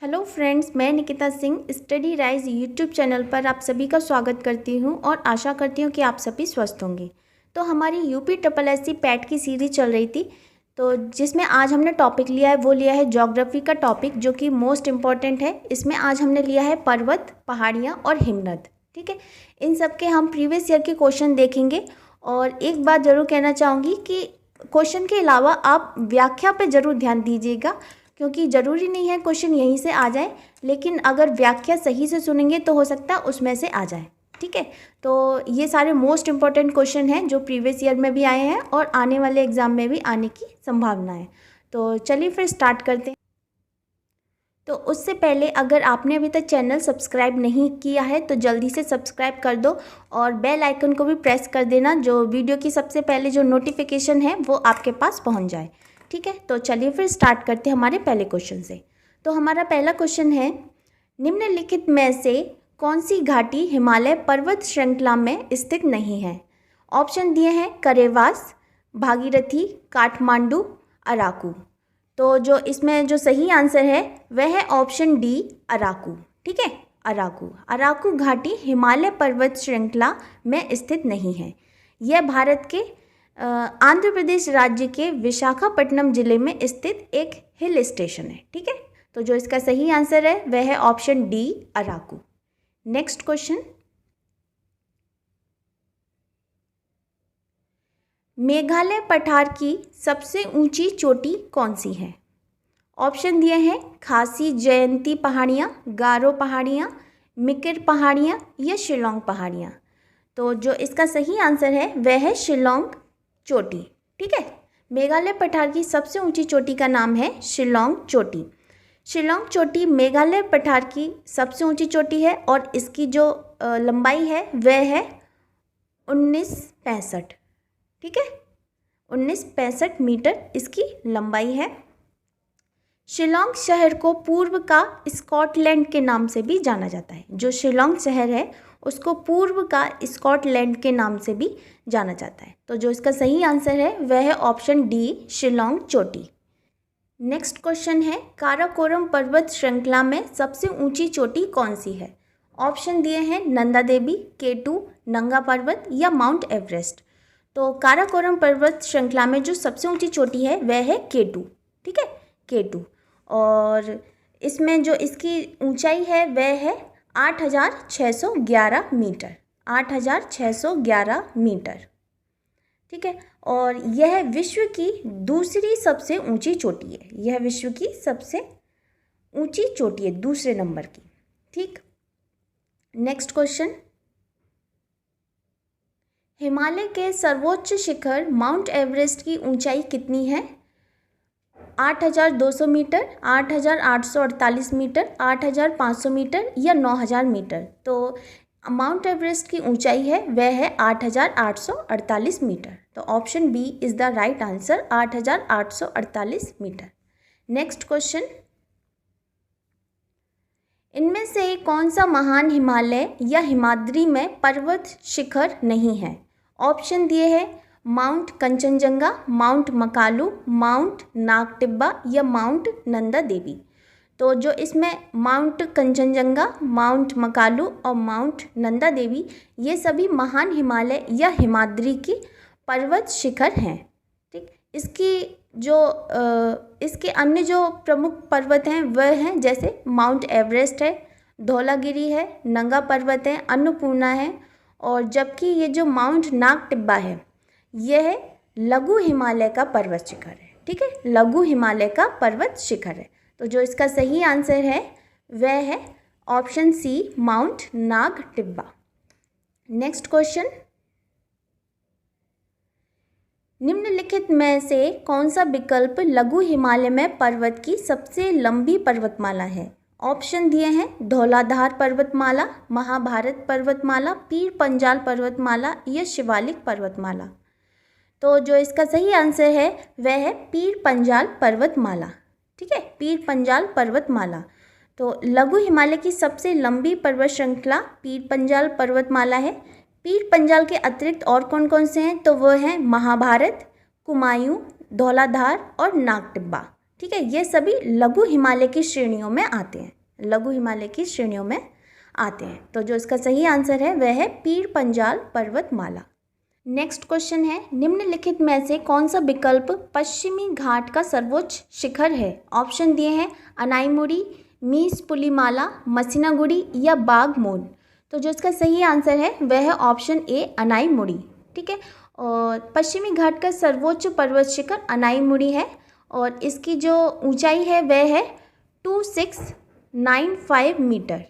Hello friends, मैं Nikita Singh study rise YouTube channel पर आप सभी का स्वागत करती हूं और आशा करती हूं कि आप सभी स्वस्थ होंगे। तो हमारी यूपी ट्रिपल एससी पैट की सीरीज चल रही थी, तो जिसमें आज हमने टॉपिक लिया है वो लिया है ज्योग्राफी का टॉपिक, जो कि मोस्ट इम्पॉर्टेंट है। इसमें आज हमने लिया है पर्वत, पहाड़ियाँ और हिमनद। ठीक है, इन सब के हम प्रीवियस ईयर के क्वेश्चन देखेंगे। और एक बात ज़रूर कहना चाहूँगी कि क्वेश्चन के अलावा आप व्याख्या पे ज़रूर ध्यान दीजिएगा, क्योंकि ज़रूरी नहीं है क्वेश्चन यहीं से आ जाए, लेकिन अगर व्याख्या सही से सुनेंगे तो हो सकता है उसमें से आ जाए। ठीक है, तो ये सारे मोस्ट इम्पॉर्टेंट क्वेश्चन हैं जो प्रीवियस ईयर में भी आए हैं और आने वाले एग्ज़ाम में भी आने की संभावना है। तो चलिए फिर स्टार्ट करते हैं। तो उससे पहले अगर आपने अभी तक चैनल सब्सक्राइब नहीं किया है तो जल्दी से सब्सक्राइब कर दो और बेल आइकन को भी प्रेस कर देना, जो वीडियो की सबसे पहले जो नोटिफिकेशन है वो आपके पास पहुंच जाए। ठीक है, तो चलिए फिर स्टार्ट करते हैं हमारे पहले क्वेश्चन से। तो हमारा पहला क्वेश्चन है, निम्नलिखित में से कौन सी घाटी हिमालय पर्वत श्रृंखला में स्थित नहीं है? ऑप्शन दिए हैं करेवास, भागीरथी, काठमांडू, अराकू। तो जो इसमें जो सही आंसर है वह है ऑप्शन डी, अराकू। ठीक है, अराकू। अराकू घाटी हिमालय पर्वत श्रृंखला में स्थित नहीं है। यह भारत के आंध्र प्रदेश राज्य के विशाखापट्टनम जिले में स्थित एक हिल स्टेशन है। ठीक है, तो जो इसका सही आंसर है वह है option D, Araku. Next question, Meghalaya पठार की सबसे ऊंची चोटी कौन सी है? ऑप्शन दिए हैं खासी जयंती पहाड़ियाँ, गारो पहाड़ियाँ, मिकिर पहाड़ियाँ या शिलोंग पहाड़ियाँ। तो जो इसका सही आंसर है वह है शिलोंग चोटी। ठीक है, मेघालय पठार की सबसे ऊंची चोटी का नाम है शिलोंग चोटी। शिलोंग चोटी मेघालय पठार की सबसे ऊंची चोटी है और इसकी जो लंबाई है वह है 1965। ठीक है, 1965 मीटर इसकी लंबाई है। शिलोंग शहर को पूर्व का स्कॉटलैंड के नाम से भी जाना जाता है। जो शिलोंग शहर है उसको पूर्व का स्कॉटलैंड के नाम से भी जाना जाता है। तो जो इसका सही आंसर है वह है ऑप्शन डी, शिलोंग चोटी। नेक्स्ट क्वेश्चन है, काराकोरम पर्वत श्रृंखला में सबसे ऊंची चोटी कौन सी है? ऑप्शन दिए हैं नंदा देवी, K2, नंगा पर्वत या माउंट एवरेस्ट। तो काराकोरम पर्वत श्रृंखला में जो सबसे ऊंची चोटी है वह है K2। ठीक है, K2। और इसमें जो इसकी ऊंचाई है वह है 8,611 मीटर। 8,611 मीटर। ठीक है, और यह विश्व की दूसरी सबसे ऊंची चोटी है। यह विश्व की सबसे ऊंची चोटी है, दूसरे नंबर की। ठीक, नेक्स्ट क्वेश्चन, हिमालय के सर्वोच्च शिखर माउंट एवरेस्ट की ऊंचाई कितनी है? 8,200 मीटर, 8,848 मीटर, 8,500 मीटर या 9,000 मीटर। तो माउंट एवरेस्ट की ऊंचाई है वह है 8,848 मीटर। तो option B is the right answer, 8,848 metre. Next question, इनमें से कौन सा महान हिमालय या हिमाद्री में पर्वत शिखर नहीं है? ऑप्शन दिए हैं mount Kanchenjunga, mount Makalu, mount Nag Tibba या माउंट नंदा देवी। तो जो इसमें माउंट कंचनजंगा, माउंट मकालू और माउंट नंदा देवी ये सभी महान हिमालय या हिमाद्री की पर्वत शिखर हैं। ठीक, इसके अन्य जो प्रमुख पर्वत हैं वह हैं जैसे माउंट एवरेस्ट है, धौलागिरी है, नंगा पर्वत है, अन्नपूर्णा है। और जबकि ये जो माउंट नागटिब्बा है यह लघु हिमालय का पर्वत शिखर है। ठीक है, लघु हिमालय का पर्वत शिखर है। तो जो इसका सही आंसर है वह है option C, mount Nagtibba. Next question, निम्नलिखित में से कौन सा विकल्प लघु हिमालय में पर्वत की सबसे लंबी पर्वतमाला है? ऑप्शन दिए हैं धौलाधार पर्वतमाला, महाभारत पर्वतमाला, पीर पंजाल पर्वतमाला या शिवालिक पर्वतमाला। तो जो इसका सही आंसर है वह है पीर पंजाल पर्वतमाला। ठीक है, पीर पंजाल पर्वतमाला। तो लघु हिमालय की सबसे लंबी पर्वत श्रृंखला पीर पंजाल पर्वतमाला है। पीर पंजाल के अतिरिक्त और कौन कौन से हैं? तो वो हैं महाभारत, कुमायूं, धौलाधार और नागटिब्बा। ठीक है, ये सभी लघु हिमालय की श्रेणियों में आते हैं, लघु हिमालय की श्रेणियों में आते हैं। तो जो इसका सही आंसर है वह है पीर पंजाल पर्वतमाला। नेक्स्ट क्वेश्चन है, निम्नलिखित में से कौन सा विकल्प पश्चिमी घाट का सर्वोच्च शिखर है? ऑप्शन दिए हैं अनाईमुड़ी, मीस पुलीमाला, मसीनागुड़ी या बागमोन। तो जो इसका सही आंसर है वह है ऑप्शन ए अनाईमुड़ी। ठीक है, और पश्चिमी घाट का सर्वोच्च पर्वत शिखर अनाईमुड़ी है और इसकी जो ऊंचाई है वह है 2695 मीटर,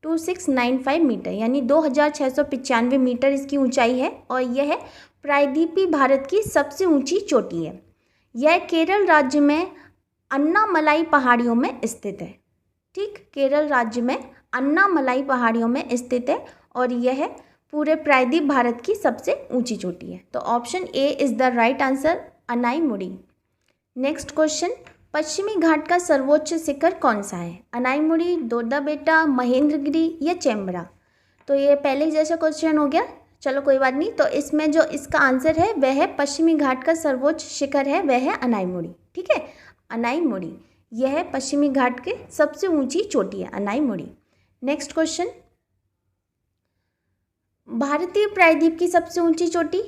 2695 मीटर यानी 2695 मीटर इसकी ऊंचाई है और यह प्रायद्वीपीय भारत की सबसे ऊंची चोटी है। यह केरल राज्य में अन्नामलाई पहाड़ियों में स्थित है। ठीक, केरल राज्य में अन्नामलाई पहाड़ियों में स्थित है और यह पूरे प्रायद्वीप भारत की सबसे ऊंची चोटी है। तो option A is the right answer, Anamudi. Next question, पश्चिमी घाट का सर्वोच्च शिखर कौन सा है? अनाईमुड़ी, दोड्डा बेटा, महेंद्रगिरी या चेम्बरा। तो ये पहले जैसा क्वेश्चन हो गया, चलो कोई बात नहीं। तो इसमें जो इसका आंसर है वह है पश्चिमी घाट का सर्वोच्च शिखर है वह है अनाईमुड़ी। ठीक है, अनाईमुड़ी यह पश्चिमी घाट के सबसे ऊंची चोटी है, अनाईमुड़ी। नेक्स्ट क्वेश्चन, भारतीय प्रायद्वीप की सबसे ऊंची चोटी?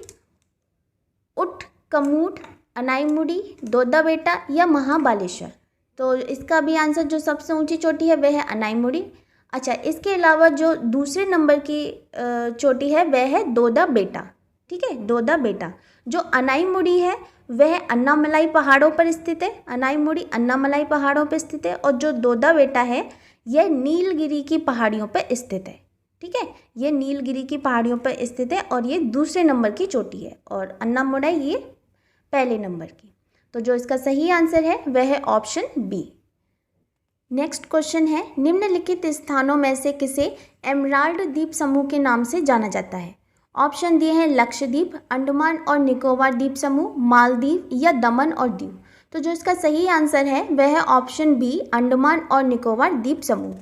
उट कमूट, अनाईमुड़ी, दोड्डा बेटा या महाबालेश्वर। तो इसका भी आंसर जो सबसे ऊंची चोटी है वह है अनाईमुड़ी। अच्छा, इसके अलावा जो दूसरे नंबर की चोटी है वह है दोड्डा बेटा। ठीक है, दोड्डा बेटा। जो अनाईमुड़ी है वह अन्नामलाई पहाड़ों पर स्थित है, अनाईमुड़ी अन्नामलाई पहाड़ों पर स्थित है और जो दोड्डा बेटा है यह नीलगिरी की पहाड़ियों पर स्थित है। ठीक है, ये नीलगिरी की पहाड़ियों पर स्थित है और ये दूसरे नंबर की चोटी है और अन्नामलाई ये पहले नंबर की। तो जो इसका सही आंसर है वह है ऑप्शन बी। नेक्स्ट क्वेश्चन है, निम्नलिखित स्थानों में से किसे एमराल्ड द्वीप समूह के नाम से जाना जाता है? ऑप्शन दिए हैं लक्षद्वीप, अंडमान और निकोबार द्वीप समूह, मालदीव या दमन और दीव। तो जो इसका सही आंसर है वह है ऑप्शन बी, अंडमान और निकोबार द्वीप समूह।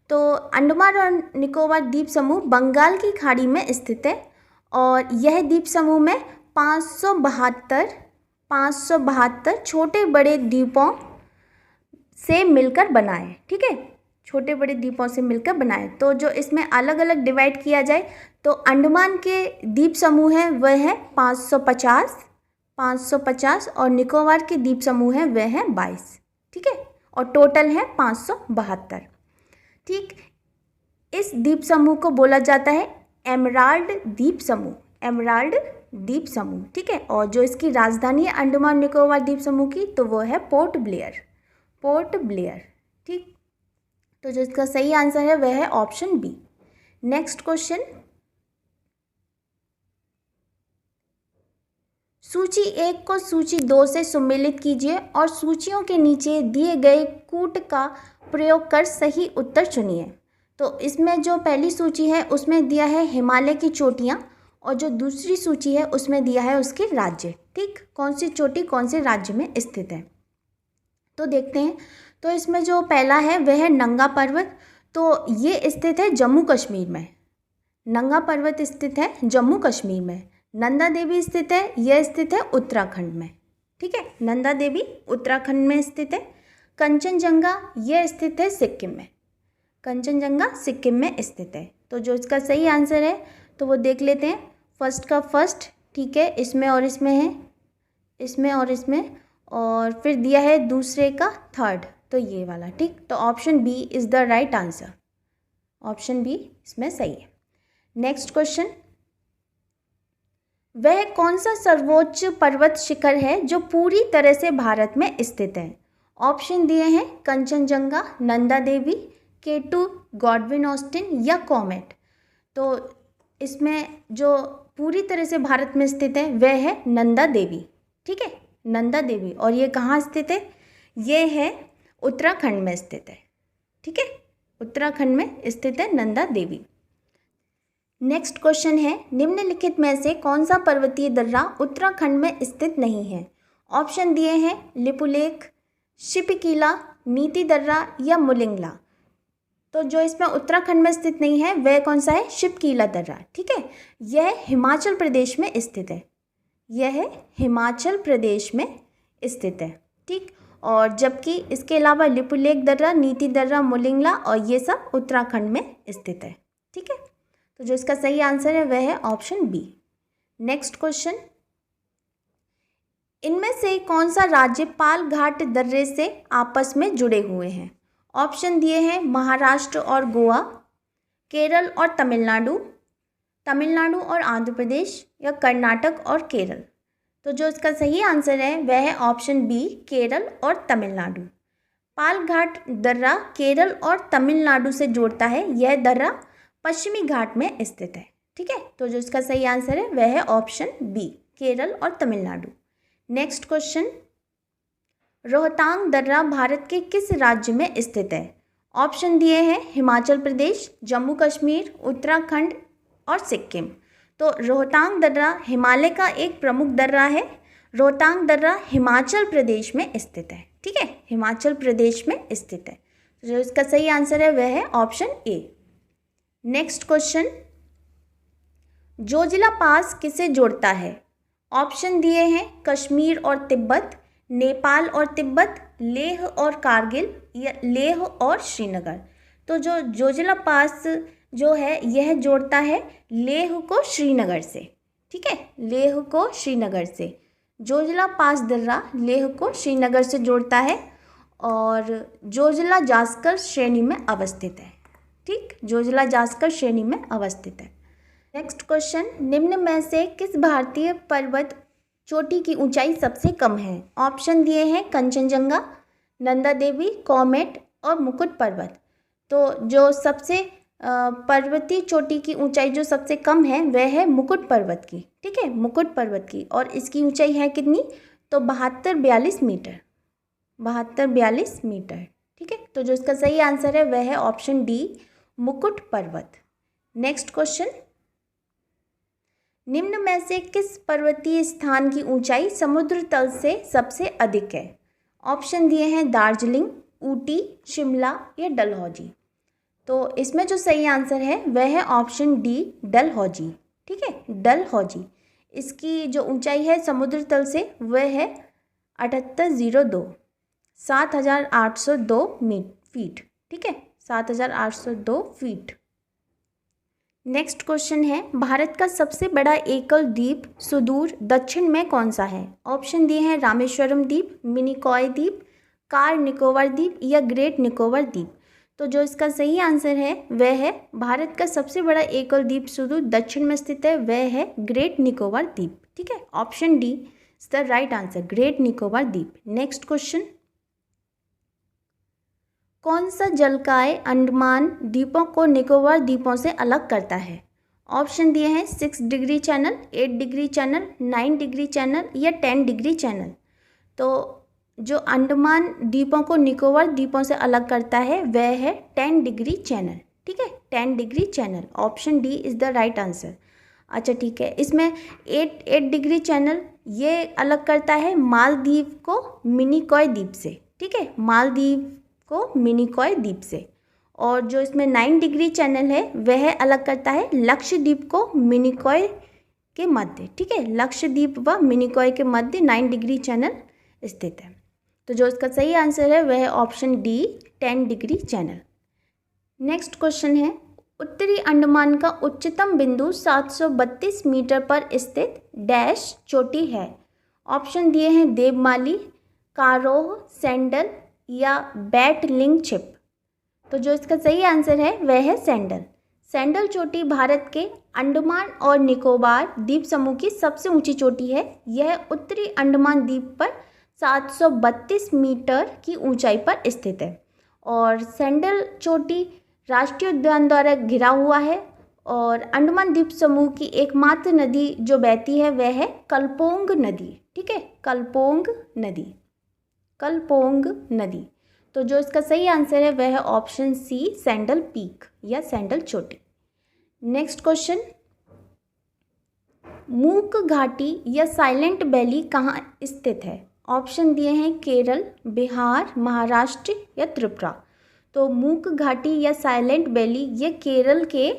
तो अंडमान और निकोबार द्वीप समूह बंगाल की खाड़ी में स्थित है और यह द्वीप समूह में 572 छोटे बड़े द्वीपों से मिलकर बना है। ठीक है, छोटे बड़े द्वीपों से मिलकर बना है। तो जो इसमें अलग अलग डिवाइड किया जाए तो अंडमान के द्वीप समूह हैं वह है 550 और निकोबार के द्वीप समूह हैं वह है 22। ठीक है, और टोटल है 572। ठीक, इस द्वीप समूह को बोला जाता है एमराल्ड द्वीप समूह, एमराल्ड द्वीप समूह। ठीक है, और जो इसकी राजधानी है अंडमान निकोबार द्वीप समूह की तो वो है पोर्ट ब्लेयर, पोर्ट ब्लेयर। ठीक, तो जो इसका सही आंसर है वह है ऑप्शन बी। नेक्स्ट क्वेश्चन, सूची 1 को सूची 2 से सम्मिलित कीजिए और सूचियों के नीचे दिए गए कूट का प्रयोग कर सही उत्तर चुनिए। तो इसमें जो पहली सूची है उसमें दिया है हिमालय की चोटियाँ और जो दूसरी सूची है उसमें दिया है उसके राज्य। ठीक, कौन सी चोटी कौन से राज्य में स्थित है तो देखते हैं। तो इसमें जो पहला है वह है नंगा पर्वत। तो ये स्थित है जम्मू कश्मीर में, नंगा पर्वत स्थित है जम्मू कश्मीर में। नंदा देवी स्थित है, यह स्थित है उत्तराखंड में। ठीक है, नंदा देवी उत्तराखंड में स्थित है। कंचनजंगा यह स्थित है सिक्किम में, कंचनजंगा सिक्किम में स्थित है। तो जो इसका सही आंसर है तो वो देख लेते हैं। फर्स्ट का फर्स्ट, ठीक है, इसमें और इसमें है, इसमें और इसमें, और फिर दिया है दूसरे का थर्ड, तो ये वाला। ठीक, तो option B is the right answer, option B इसमें सही है। नेक्स्ट क्वेश्चन, वह कौन सा सर्वोच्च पर्वत शिखर है जो पूरी तरह से भारत में स्थित है? ऑप्शन दिए हैं Kanchenjunga, Nanda Devi, K2, Godwin Austen या कॉमेट। तो इसमें जो पूरी तरह से भारत में स्थित है वह है नंदा देवी। ठीक है, नंदा देवी, और ये कहाँ स्थित है? ये है उत्तराखंड में स्थित है। ठीक है, उत्तराखंड में स्थित है नंदा देवी। नेक्स्ट क्वेश्चन है, निम्नलिखित में से कौन सा पर्वतीय दर्रा उत्तराखंड में स्थित नहीं है? ऑप्शन दिए हैं लिपुलेख, शिपकीला, नीति दर्रा या मुलिंगला। तो जो इसमें उत्तराखंड में स्थित नहीं है वह कौन सा है? शिपकीला दर्रा। ठीक है, यह हिमाचल प्रदेश में स्थित है, यह हिमाचल प्रदेश में स्थित है। ठीक, और जबकि इसके अलावा लिपुलेख दर्रा, नीति दर्रा, मुलिंगला और ये सब उत्तराखंड में स्थित है। ठीक है, तो जो इसका सही आंसर है वह है ऑप्शन बी। नेक्स्ट क्वेश्चन, इनमें से कौन सा राज्य पाल घाट दर्रे से आपस में जुड़े हुए हैं? ऑप्शन दिए हैं महाराष्ट्र और गोवा, केरल और तमिलनाडु, तमिलनाडु और आंध्र प्रदेश या कर्नाटक और केरल। तो जो इसका सही आंसर है वह है ऑप्शन बी, केरल और तमिलनाडु। पाल घाट दर्रा केरल और तमिलनाडु से जोड़ता है। यह दर्रा पश्चिमी घाट में स्थित है। ठीक है, तो जो इसका सही आंसर है वह है ऑप्शन बी, केरल और तमिलनाडु। नेक्स्ट क्वेश्चन, रोहतांग दर्रा भारत के किस राज्य में स्थित है? ऑप्शन दिए हैं हिमाचल प्रदेश, जम्मू कश्मीर, उत्तराखंड और सिक्किम। तो रोहतांग दर्रा हिमालय का एक प्रमुख दर्रा है। रोहतांग दर्रा हिमाचल प्रदेश में स्थित है। ठीक है, हिमाचल प्रदेश में स्थित है। तो जो इसका सही आंसर है वह है option A. Next question, Zojila pass किसे जोड़ता है? ऑप्शन दिए हैं कश्मीर और तिब्बत, नेपाल और तिब्बत, लेह और कारगिल या लेह और श्रीनगर। तो जो जोजिला पास जो है यह जोड़ता है लेह को श्रीनगर से। ठीक है, लेह को श्रीनगर से। जोजिला पास दर्रा लेह को श्रीनगर से जोड़ता है और जोजिला जास्कर श्रेणी में अवस्थित है। ठीक, जोजिला जास्कर श्रेणी में अवस्थित है। नेक्स्ट क्वेश्चन, निम्न में से किस भारतीय पर्वत चोटी की ऊंचाई सबसे कम है? ऑप्शन दिए हैं कंचनजंगा, नंदा देवी, कॉमेट और मुकुट पर्वत। तो जो सबसे पर्वतीय चोटी की ऊंचाई जो सबसे कम है वह है मुकुट पर्वत की। ठीक है, मुकुट पर्वत की, और इसकी ऊंचाई है कितनी? तो 7242 मीटर, 7242 मीटर। ठीक है, तो जो इसका सही आंसर है वह है ऑप्शन डी, मुकुट पर्वत। नेक्स्ट क्वेश्चन, निम्न में से किस पर्वतीय स्थान की ऊंचाई समुद्र तल से सबसे अधिक है? ऑप्शन दिए हैं दार्जिलिंग, ऊटी, शिमला या डलहौजी। तो इसमें जो सही आंसर है वह है ऑप्शन डी, डलहौजी। ठीक है, डलहौजी। इसकी जो ऊंचाई है समुद्र तल से वह है 7802, 7802 फीट। ठीक है, 7802 फीट। नेक्स्ट क्वेश्चन है, भारत का सबसे बड़ा एकल द्वीप सुदूर दक्षिण में कौन सा है? ऑप्शन दिए हैं रामेश्वरम द्वीप, मिनिकॉय द्वीप, कार निकोबार द्वीप या ग्रेट निकोबार द्वीप। तो जो इसका सही आंसर है वह है भारत का सबसे बड़ा एकल द्वीप सुदूर दक्षिण में स्थित है, वह है ग्रेट निकोबार द्वीप। ठीक है, option D is the right answer, great Nicobar द्वीप। नेक्स्ट क्वेश्चन, कौन सा जलकाय अंडमान द्वीपों को निकोबार द्वीपों से अलग करता है? ऑप्शन दिए हैं 6 degree channel, 8 degree channel, 9 degree channel या 10 डिग्री चैनल। तो जो अंडमान द्वीपों को निकोबार द्वीपों से अलग करता है वह है 10 डिग्री चैनल। ठीक है, 10 degree channel, option D is the right answer. अच्छा ठीक है, इसमें 8 डिग्री चैनल ये अलग करता है मालदीव को मिनिकॉय द्वीप से। ठीक है, मालदीव को मिनिकॉय द्वीप से। और जो इसमें 9 डिग्री चैनल है वह अलग करता है लक्षद्वीप को मिनिकॉय के मध्य। ठीक है, लक्षद्वीप व मिनिकॉय के मध्य 9 डिग्री चैनल स्थित है। तो जो इसका सही आंसर है वह है option D, 10 degree channel. Next question है, उत्तरी अंडमान का उच्चतम बिंदु 732 मीटर पर स्थित डैश चोटी है। ऑप्शन दिए हैं देवमाली, कारोह, सैंडल या बैटलिंग छिप। तो जो इसका सही आंसर है वह है सैंडल। सैंडल चोटी भारत के अंडमान और निकोबार द्वीप समूह की सबसे ऊंची चोटी है। यह उत्तरी अंडमान द्वीप पर 732 मीटर की ऊंचाई पर स्थित है और सैंडल चोटी राष्ट्रीय उद्यान द्वारा घिरा हुआ है। और अंडमान द्वीप समूह की एकमात्र नदी जो बहती है वह है कलपोंग नदी। ठीक है, कलपोंग नदी, कलपोंग नदी। तो जो इसका सही आंसर है वह है ऑप्शन सी, सैंडल पीक या सैंडल चोटी। नेक्स्ट क्वेश्चन, मूक घाटी या साइलेंट वैली कहाँ स्थित है? ऑप्शन दिए हैं केरल, बिहार, महाराष्ट्र या त्रिपुरा। तो मूक घाटी या साइलेंट वैली ये केरल के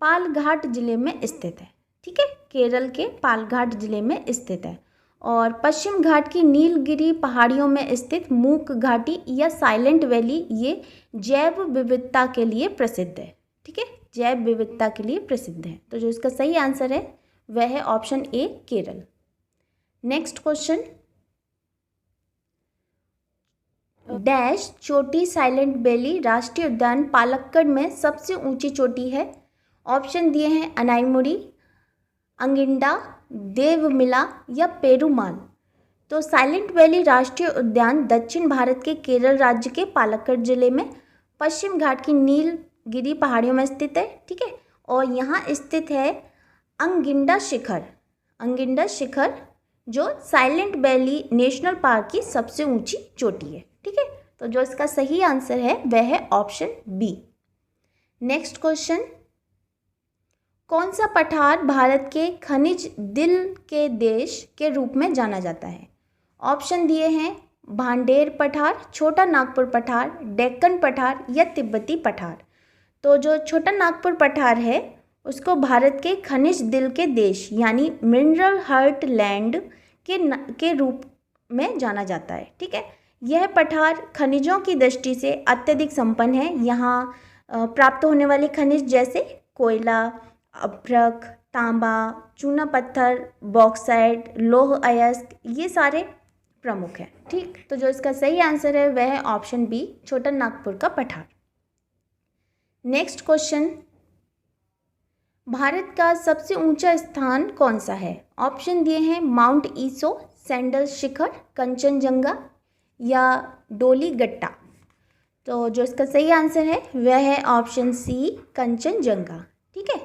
पालघाट जिले में स्थित है। ठीक है, केरल के पालघाट जिले में स्थित है। और पश्चिम घाट की नीलगिरी पहाड़ियों में स्थित मूक घाटी या साइलेंट वैली ये जैव विविधता के लिए प्रसिद्ध है। ठीक है, जैव विविधता के लिए प्रसिद्ध है। तो जो इसका सही आंसर है वह है ऑप्शन ए केरल। नेक्स्ट क्वेश्चन, डैश चोटी साइलेंट वैली राष्ट्रीय उद्यान पालक्कड़ में सबसे ऊंची चोटी है। ऑप्शन दिए हैं अनाईमुड़ी, अंगिंडा, देवमिला या पेरुमाल। तो साइलेंट वैली राष्ट्रीय उद्यान दक्षिण भारत के केरल राज्य के पालक्कड़ जिले में पश्चिम घाट की नीलगिरी पहाड़ियों में स्थित है। ठीक है, और यहाँ स्थित है अंगिंडा शिखर। अंगिंडा शिखर जो साइलेंट वैली नेशनल पार्क की सबसे ऊंची चोटी है। ठीक है, तो जो इसका सही आंसर है वह है ऑप्शन बी। नेक्स्ट क्वेश्चन, कौन सा पठार भारत के खनिज दिल के देश के रूप में जाना जाता है। ऑप्शन दिए हैं भांडेर पठार, छोटा नागपुर पठार, डेक्कन पठार या तिब्बती पठार। तो जो छोटा नागपुर पठार है उसको भारत के खनिज दिल के देश यानी मिनरल हार्ट लैंड के रूप में जाना जाता है। ठीक है, यह पठार खनिजों की दृष्टि से अत्यधिक संपन्न है। यहाँ प्राप्त होने वाले खनिज जैसे कोयला, अभ्रक, तांबा, चूना पत्थर, बॉक्साइट, लौह अयस्क ये सारे प्रमुख हैं। ठीक, तो जो इसका सही आंसर है वह है ऑप्शन बी छोटा नागपुर का पठार। नेक्स्ट क्वेश्चन, भारत का सबसे ऊंचा स्थान कौन सा है। ऑप्शन दिए हैं माउंट ईसो, सैंडल शिखर, कंचनजंगा या डोलीगट्टा। तो जो इसका सही आंसर है वह है ऑप्शन सी कंचनजंगा। ठीक है,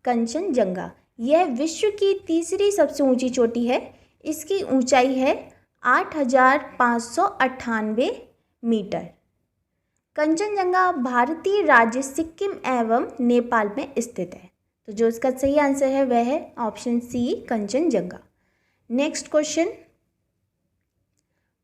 कंचनजंगा यह विश्व की तीसरी सबसे ऊंची चोटी है। इसकी ऊंचाई है 8,598 मीटर। कंचनजंगा भारतीय राज्य सिक्किम एवं नेपाल में स्थित है। तो जो इसका सही आंसर है वह है option C Kanchenjunga. Next question,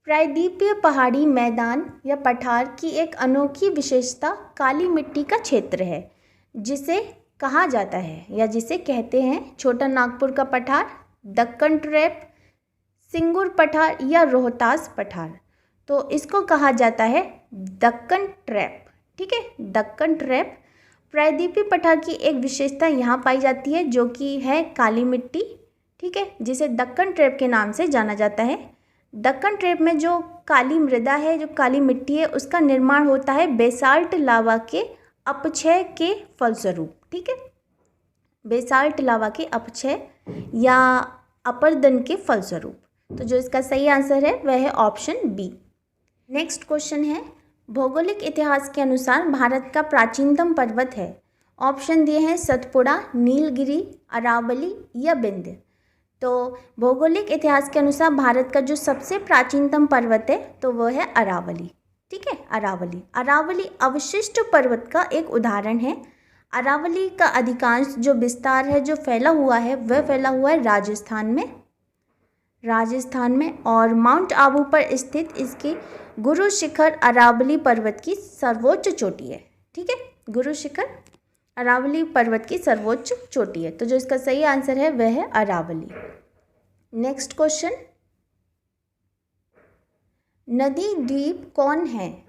प्रायद्वीपीय पहाड़ी मैदान या पठार की एक अनोखी विशेषता काली मिट्टी का क्षेत्र है जिसे कहा जाता है या जिसे कहते हैं छोटा नागपुर का पठार, दक्कन ट्रैप, सिंगूर पठार या रोहतास पठार। तो इसको कहा जाता है दक्कन ट्रैप। ठीक है, दक्कन ट्रैप प्रायद्वीपीय पठार की एक विशेषता यहाँ पाई जाती है जो कि है काली मिट्टी। ठीक है, जिसे दक्कन ट्रैप के नाम से जाना जाता है। दक्कन ट्रैप में जो काली मृदा है, जो काली मिट्टी है, उसका निर्माण होता है बेसाल्ट लावा के अपक्षय के फलस्वरूप। ठीक है, बेसाल्ट लावा के अपक्षय या अपरदन के फलस्वरूप। तो जो इसका सही आंसर है वह है ऑप्शन बी। नेक्स्ट क्वेश्चन है, भौगोलिक इतिहास के अनुसार भारत का प्राचीनतम पर्वत है। ऑप्शन दिए हैं सतपुड़ा, नीलगिरी, अरावली या विंध्य। तो भौगोलिक इतिहास के अनुसार भारत का जो सबसे प्राचीनतम पर्वत है तो वह है अरावली। ठीक है, अरावली। अरावली अवशिष्ट पर्वत का एक उदाहरण है। अरावली का अधिकांश जो विस्तार है जो फैला हुआ है वह फैला हुआ है राजस्थान में और माउंट आबू पर स्थित इसके गुरु शिखर अरावली पर्वत की सर्वोच्च चोटी है। ठीक है, गुरु शिखर अरावली पर्वत की सर्वोच्च चोटी है। तो जो इसका सही आंसर है वह है अरावली। नेक्स्ट क्वेश्चन, नदी द्वीप कौन है।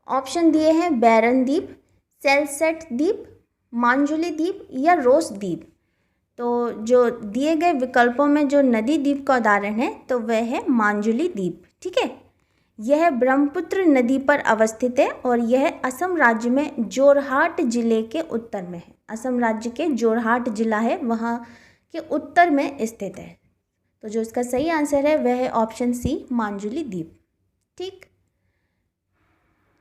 ऑप्शन दिए हैं बैरन द्वीप, सेलसेट द्वीप, मांजुली द्वीप या रोस द्वीप। तो जो दिए गए विकल्पों में जो नदी द्वीप का उदाहरण है तो वह है मांजुली द्वीप। ठीक है, यह ब्रह्मपुत्र नदी पर अवस्थित है और यह असम राज्य में जोरहाट जिले के उत्तर में है। असम राज्य के जोरहाट जिला है वहाँ के उत्तर में स्थित है। तो जो इसका सही आंसर है वह है ऑप्शन सी मांजुली द्वीप। ठीक,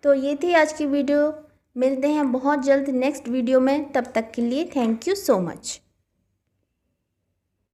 तो ये थी आज की वीडियो। मिलते हैं बहुत जल्द नेक्स्ट वीडियो में, तब तक के लिए थैंक यू सो मच।